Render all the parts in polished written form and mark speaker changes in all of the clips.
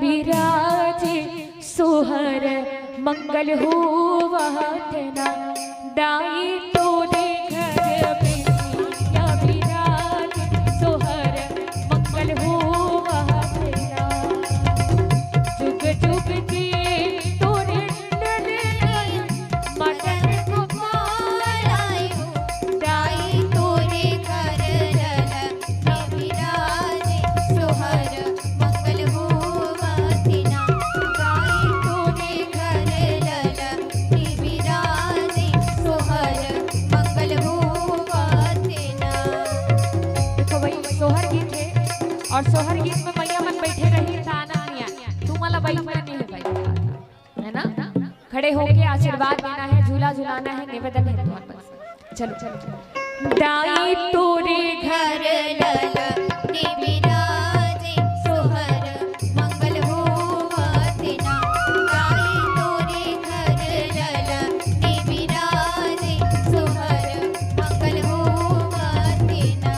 Speaker 1: बिराजे सोहर मंगल होवा तेना दाई तोरे घर बेटिया बिराजे सोहर मंगल होवा तेना जुग जुग जी तोरे मटन गोपाल आयो दाई तोरे घर बिराजे सोहर मंगल होवा तेना दाई तोरे घर बिराजे सोहर मंगल होवा तेना। देखो भाई सोहर गीत है और सोहर गीत में मैया मन बैठे रही थाना मिया तू मला बैठ में नहीं है भाई है ना खड़े होके आशीर्वाद देना है झूला झुलाना है निवेदन है तुम्हारे पास चलो चलो दाई तोरे घर बिराजे सोहर मंगल होवा तेना दाई तोरे घर बिराजे सोहर मंगल होवा तेना।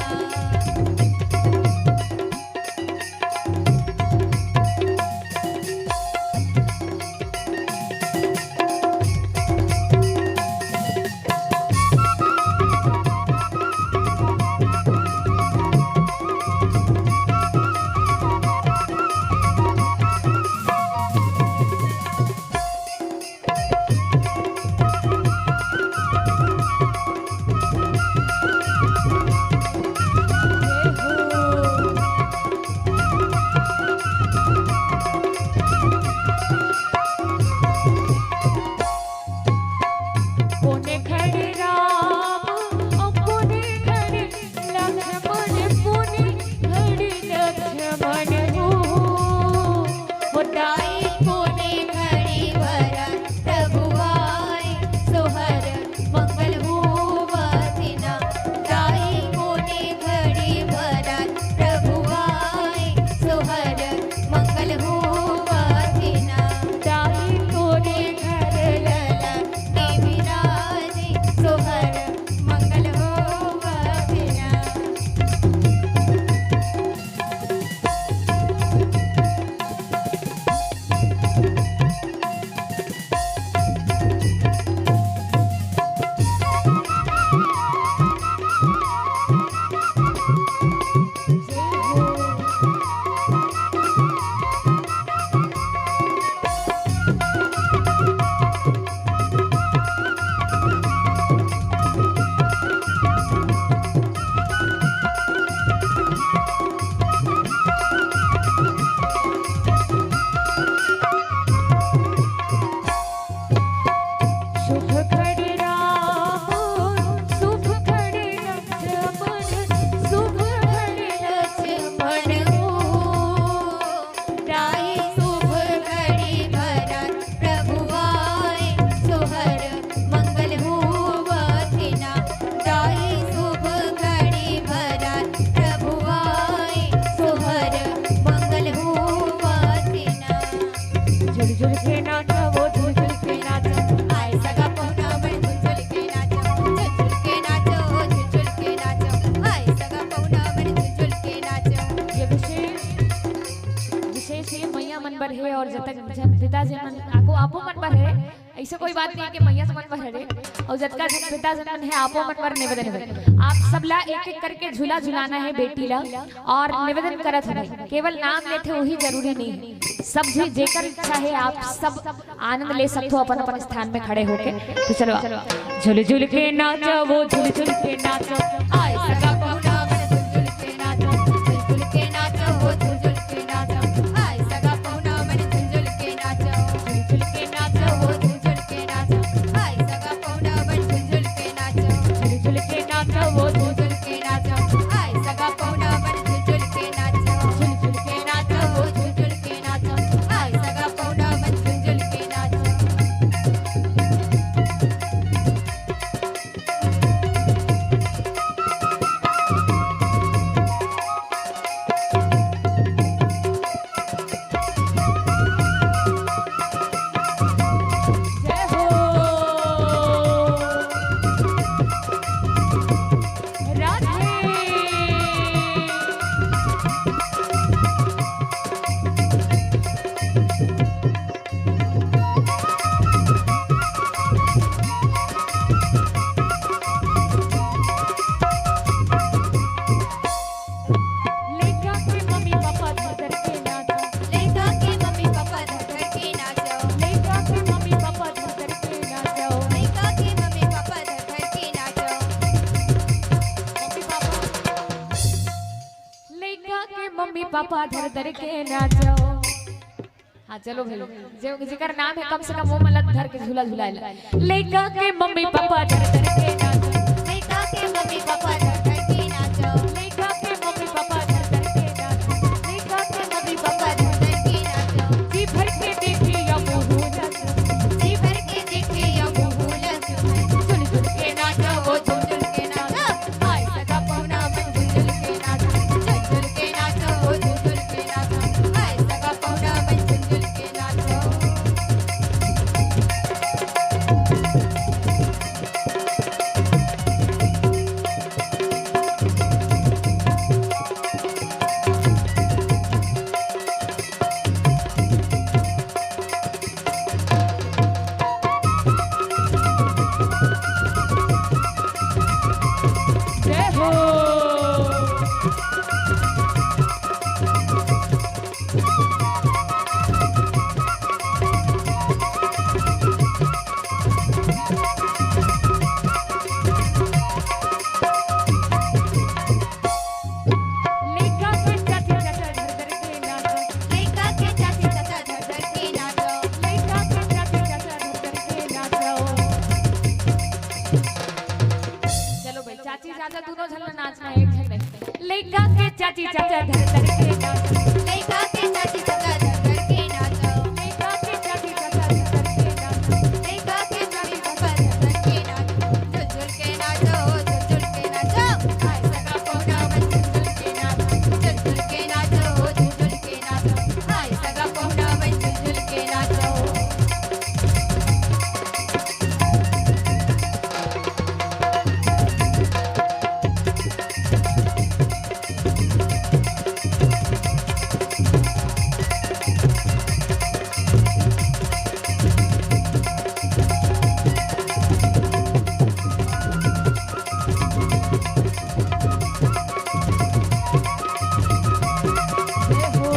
Speaker 1: कोने खड़े राम और कोने खड़े लक्ष्मण कोने खड़े लक्ष्मण हो दाई कोने खड़े भरत प्रभु आए सोहर मंगल होवा तेना दाई कोने खड़े भरत प्रभु आए सोहर मंगल होवा तेना दाई तोरे घर बिराजे सोहर मंगल होवा तेना। शुभ खड़े राम शुभ खड़े लक्ष्मण शुभ खड़े लक्ष्मण हो दाई शुभ खड़े भरत प्रभु आए सोहर मंगल होवा तेना दाई शुभ खड़े भरत प्रभु आए सोहर मंगल होवा तेना। झुल झुल के नाचो वो झुल झुल के नाचो आए सगा पहुना बड़े झुल झुल के नाचो झुल झुल के नाचो झुल झुल के नाचो आए सगा पहुना बड़े झुल झुल के नाचो। ये विशेष विशेष ये मैया मन पर है और जब तक पिताजी मन आपो मन पर है ऐसा कोई बात नहीं है कि मैया से मन पर है और जब तक पिताजी मन है आपो मन पर निवेदन है आप सबला एक एक करके झूला झुलाना है बेटी ला और निवेदन करत है केवल नाम लेते वही जरूरी नहीं है सब जी जेकर इच्छा है आप सब आनंद ले सकते हो अपन अपन स्थान में खड़े होके तो चलो झुल झुल के नाचो वो झुल झुल के नाचो आए सगा पहुना बड़े झुल झुल के नाचो झुल झुल के नाचो वो झुल झुल के नाचो आए सगा पहुना बड़े झुल झुल के नाचो झुल झुल के नाचो वो झुल झुल के नाचो आए सगा पहुना बड़े झुल झुल के नाचो झुल झुल के नाचो वो झुल झुल के नाचो आए सगा पहुना बड़े झुल झुल के नाचो झुल झुल के नाचो वो झुल झुल के नाचो आए सगा पहुना बड़े झुल झुल के नाचो।
Speaker 2: पापा धर धर के नाचो। हाँ चलो भाई, जेकर नाम है कम से कम वो मतलब धर के झूला झूलाएला। लइका के मम्मी पापा धर धर के नाचो,
Speaker 1: लइका के मम्मी पापा धर धर के नाचो,
Speaker 2: लइका के मम्मी पापा धर धर के नाचो,
Speaker 1: लइका के मम्मी पापा धर धर के नाचो।
Speaker 2: जी भर के देखे या मुंह नाचो,
Speaker 1: जी भर के देखे या मुंह नाचो,
Speaker 2: झुल झुल के नाचो वो झुल
Speaker 1: झुल के नाचो,
Speaker 2: हाय सगा पहुना
Speaker 1: मन झुल के नाचो, झुल के नाचो, झुल के नाचो, हाय सगा पहुना मन झुल के नाचो।
Speaker 2: जय हो। लइका के चाची चाचा धर धर के नाचो,
Speaker 1: लइका के चाची चाचा धर धर के नाचो,
Speaker 2: लइका के चाची चाचा धर धर के नाचो। चलो भाई, चाची चाचा दोनों झल नाचना है, एक झल नहीं। लइका के चाची चाचा धर धर के नाचो,
Speaker 1: लइका के चाची चाचा धर धर के नाचो,
Speaker 2: लइका के चाची चाचा धर धर के नाचो,
Speaker 1: लइका के मम्मी पापा धर धर के नाचो, झुल के नाचो, झुल के नाचो, हाय सगा पहुना मन झुल के नाचो, झुल के नाचो, झुल के नाचो, हाय सगा पहुना मन झुल के नाचो।
Speaker 2: जय हो।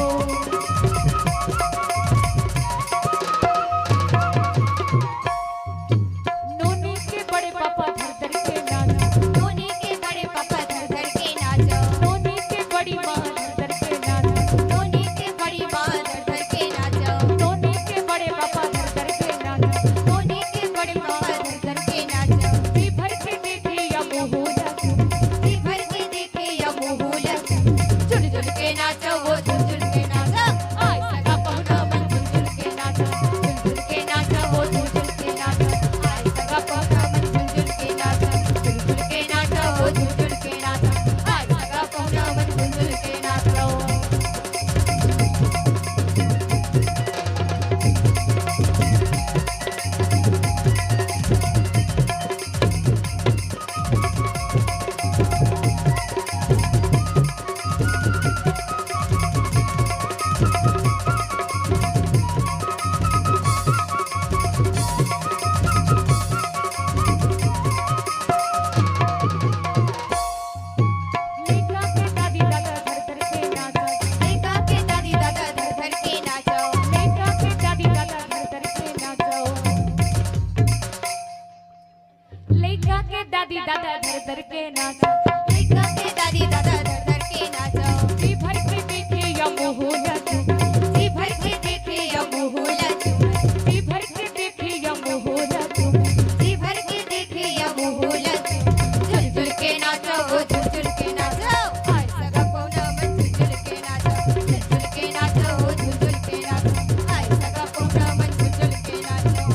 Speaker 2: नोनी के बड़े पापा धर धर के नाचो,
Speaker 1: नोनी के बड़े पापा धर धर के नाचो,
Speaker 2: नोनी के बड़ी माँ धर धर के नाचो,
Speaker 1: नोनी के बड़ी माँ धर धर के नाचो,
Speaker 2: नोनी के बड़े पापा धर धर के नाचो,
Speaker 1: नोनी के बड़े पापा धर धर के नाचो,
Speaker 2: जी भर के देखे या मुंह नाचो,
Speaker 1: जी भर के देखे या मुंह नाचो, झुल झुल के नाचो वो झुल के नाचो,
Speaker 2: हाय सगा पहुना मन झुल के नाचो,
Speaker 1: झुल के नाचो वो झुल के नाचो, हाय सगा पहुना मन झुल के नाचो, झुल के नाचो वो झुल के नाचो, हाय सगा पहुना मन झुल के नाचो।
Speaker 2: लइका के दादी दादा धर धर के नाचो,
Speaker 1: लइका के दादी दादा धर धर के नाचो,
Speaker 2: लइका के दादी दादा धर धर के नाचो, लइका के दादी दादा धर धर के नाचो,
Speaker 1: लइका के दादी दादा धर धर के नाचो,
Speaker 2: जी भर के देखे या मुंह नाचो,
Speaker 1: जी भर के देखे या मुंह नाचो,
Speaker 2: जी भर के देखे या मुंह नाचो,
Speaker 1: जी भर के देखे या मुंह नाचो, झुल के नाचो वो झुल के नाचो, हाय सगा पहुना मन झुल के नाचो, झुल के नाचो वो झुल के नाचो, हाय सगा पहुना मन झुल के नाचो।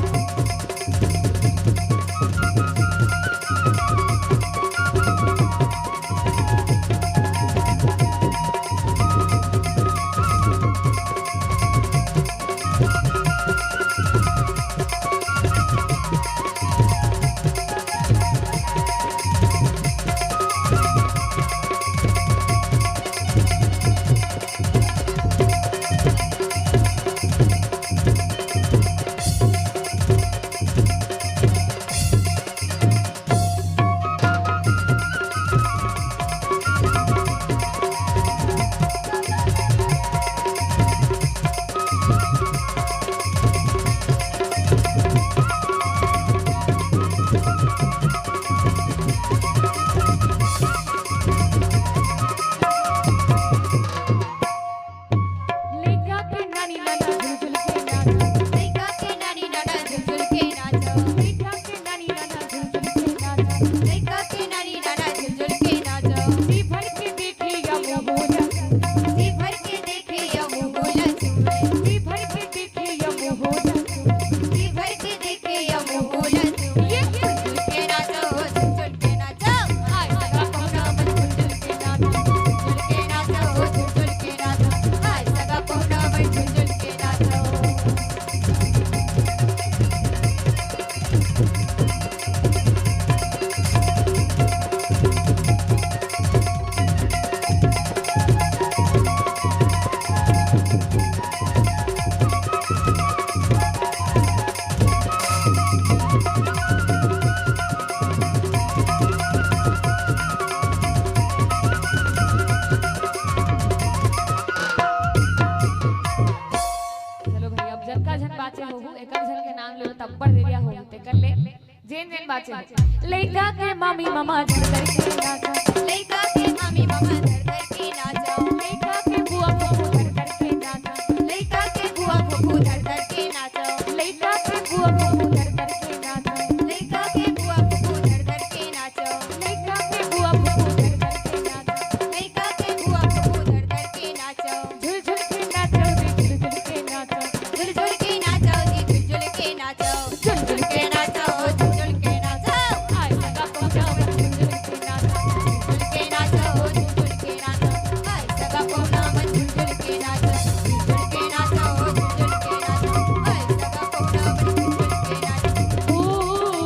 Speaker 2: मेन बात है लइका के मामी मामा धर धर के नाचा
Speaker 1: लइका के मामी मामा धर धर के नाचो
Speaker 2: लइका के बुआ फूफू धर धर के नाचा
Speaker 1: लइका के बुआ फूफू धर धर के नाचो
Speaker 2: लइका के बुआ फूफू धर धर के नाचा
Speaker 1: लइका के बुआ फूफू धर धर के नाचो
Speaker 2: लइका के बुआ फूफू धर धर के नाचा
Speaker 1: लइका के बुआ फूफू धर धर के नाचो
Speaker 2: झुल झुल के नाचो रे झुल झुल के नाचो
Speaker 1: झुल झुल के नाचो जी झुल झुल के नाचो झुल झुल के नाचो झुल झुल के नाचो
Speaker 2: आय सगा पहुंचाओ झुल झुल के नाचा
Speaker 1: झुल के नाचो झुल झुल के नाचो हाय सगा कोना मन झुल झुल के नाचो झुल झुल के नाचो झुल झुल के नाचो हाय सगा कोना मन झुल झुल के नाचो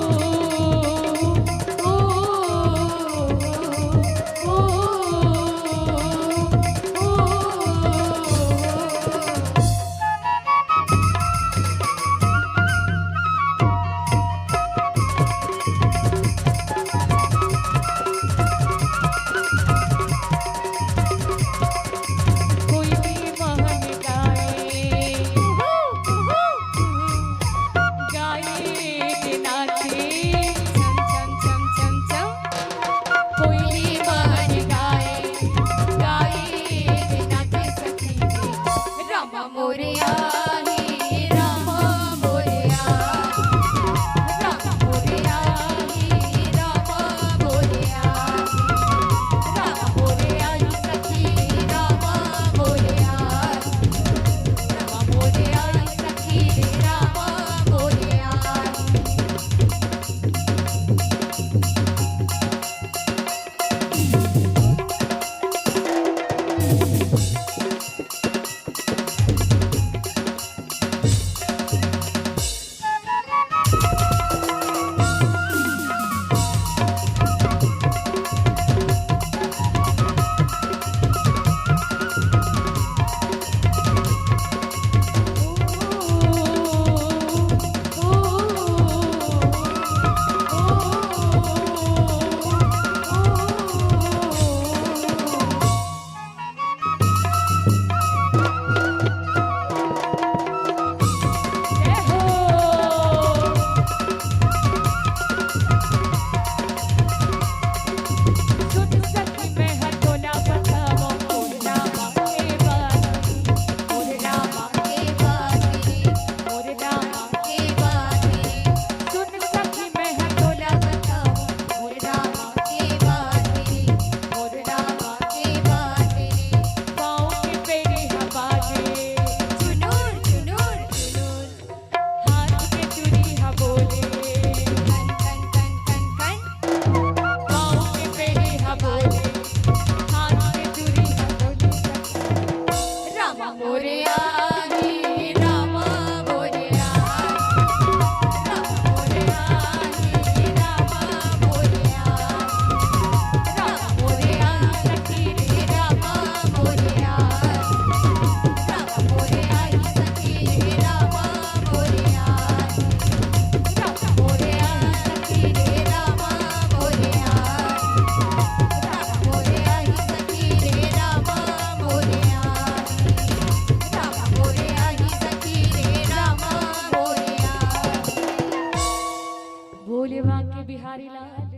Speaker 2: कोई भी महन गाए गाए नाचे
Speaker 1: चम चम चम चम चम
Speaker 2: कोई भी महन गाए
Speaker 1: गाए नाचे सखी रामा मोरया हे रामा मोरया रामा मोरया हे रामा मोरया रामा मोरया सखी रामा मोरया रामा मोरया सखी रामा मोरया के बात के बात तोला बताओ मोर रामा के बात के बात चुनूर चुनूर चुनूर कन कन कन कन कन रामा मोरया हे रामा मोरया रामा मोरया हे रामा मोरया रामा मोरया सखी रे रामा मोरया रामा मोरया सखी रे रामा मोरया रामा मोरया सखी रे रामा मोरया रामा मोरया सखी रे रामा मोरया रामा मोरया सखी रे रामा मोरया
Speaker 2: भोले बांके बिहारी लाल